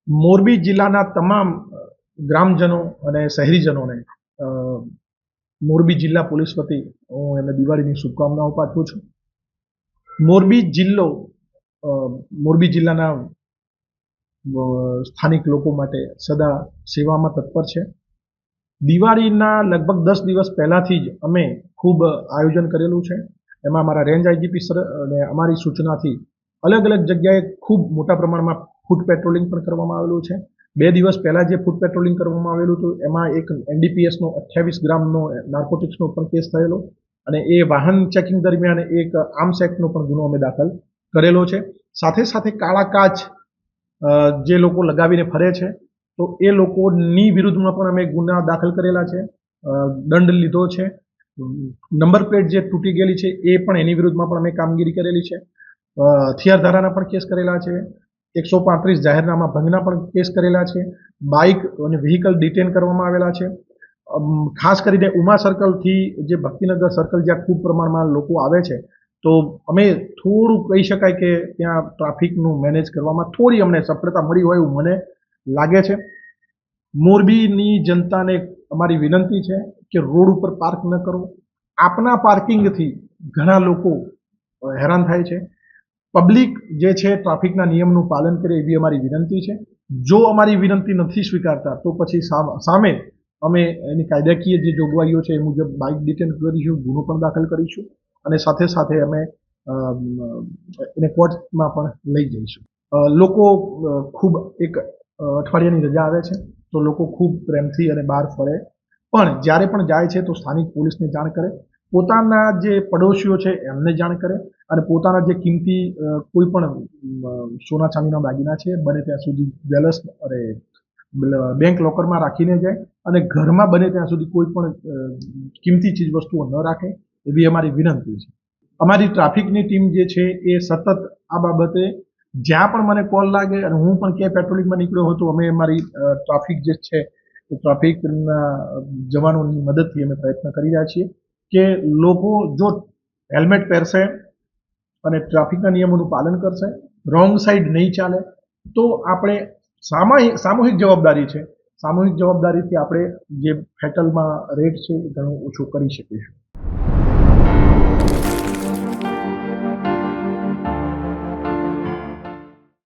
મોરબી જિલ્લાના તમામ ગ્રામજનો અને શહેરીજનોને મોરબી જિલ્લા પોલીસ વતી હું એમને દિવાળીની શુભકામનાઓ પાઠવું છું. મોરબી જિલ્લાના સ્થાનિક લોકો માટે સદા સેવામાં તત્પર છે. દિવાળીના લગભગ 10 દિવસ પહેલાથી જ અમે ખૂબ આયોજન કરેલું છે. એમાં અમારા રેન્જ આઈજીપી સર અને અમારી સૂચનાથી અલગ અલગ જગ્યાએ ખૂબ મોટા પ્રમાણમાં ફૂટ પેટ્રોલિંગ પણ કરવામાં આવેલું છે. 2 દિવસ પહેલા જે ફૂટ પેટ્રોલિંગ કરવામાં આવેલું હતું એમાં એક એનડીપીએસનો 28 ગ્રામનો નાર્કોટિક્સનો પણ કેસ થયેલો અને એ વાહન ચેકિંગ દરમિયાન એક આર્મ્સ એક્ટનો પણ ગુનો અમે દાખલ કરેલો છે. સાથે સાથે કાળા કાચ જે લોકો લગાવીને ફરે છે તો એ લોકોની વિરુદ્ધમાં પણ અમે ગુના દાખલ કરેલા છે, દંડ લીધો છે. નંબર પ્લેટ જે તૂટી ગયેલી છે એ પણ એની વિરુદ્ધમાં પણ અમે કામગીરી કરેલી છે. હથિયાર ધારાના પણ કેસ કરેલા છે. 135 જાહેરનામા ભંગના પણ કેસ કરેલા છે. બાઇક અને વ્હીકલ ડિટેન કરવામાં આવેલા છે. ખાસ કરીને ઉમા સર્કલથી જે ભક્તિનગર સર્કલ જ્યાં ખૂબ પ્રમાણમાં લોકો આવે છે તો અમે થોડું કહી શકાય કે ત્યાં ટ્રાફિકનું મેનેજ કરવામાં થોડી અમને સફળતા મળી હોય એવું મને લાગે છે. મોરબીની જનતાને અમારી વિનંતી છે કે રોડ ઉપર પાર્ક ન કરો. આપના પાર્કિંગથી ઘણા લોકો હેરાન થાય છે. પબ્લિક જે છે ટ્રાફિકના નિયમનું પાલન કરે એવી અમારી વિનંતી છે. જો અમારી વિનંતી નથી સ્વીકારતા તો પછી સામે અમે એની કાયદાકીય જે જોગવાઈઓ છે એ મુજબ બાઇક ડિટેન કરીશું, ગુનો પણ દાખલ કરીશું અને સાથે સાથે અમે એને કોર્ટમાં પણ લઈ જઈશું. લોકો ખૂબ એક અઠવાડિયાની રજા આવે છે તો લોકો ખૂબ પ્રેમથી અને બહાર ફરે, પણ જ્યારે પણ જાય છે તો સ્થાનિક પોલીસને જાણ કરે, પોતાના જે પડોશીઓ છે એમને જાણ કરે અને પોતાના જે કિંમતી કોઈ પણ સોના ચાંદીના દાગીના છે બને ત્યાં સુધી જ્વેલર્સ અરે બેંક લોકરમાં રાખીને જાય અને ઘરમાં બને ત્યાં સુધી કોઈ પણ કિંમતી ચીજ વસ્તુઓ ન રાખે એવી અમારી વિનંતી છે. અમારી ટ્રાફિકની ટીમ જે છે એ સતત આ બાબતે જ્યાં પણ મને કોલ લાગે અને હું પણ ક્યાંય પેટ્રોલિંગમાં નીકળ્યો હતો અમે અમારી ટ્રાફિક જે છે એ ટ્રાફિકના જવાનોની મદદથી અમે પ્રયત્ન કરી રહ્યા છીએ કે લોકો જો હેલ્મેટ પહેરશે અને ટ્રાફિકના નિયમોનું પાલન કરશે, રોંગ સાઈડ નહીં ચાલે તો આપણે સામૂહિક જવાબદારી છે. સામૂહિક જવાબદારીથી આપણે જે ફેટલમાં રેટ છે એ ઘણું ઓછું કરી શકીશું.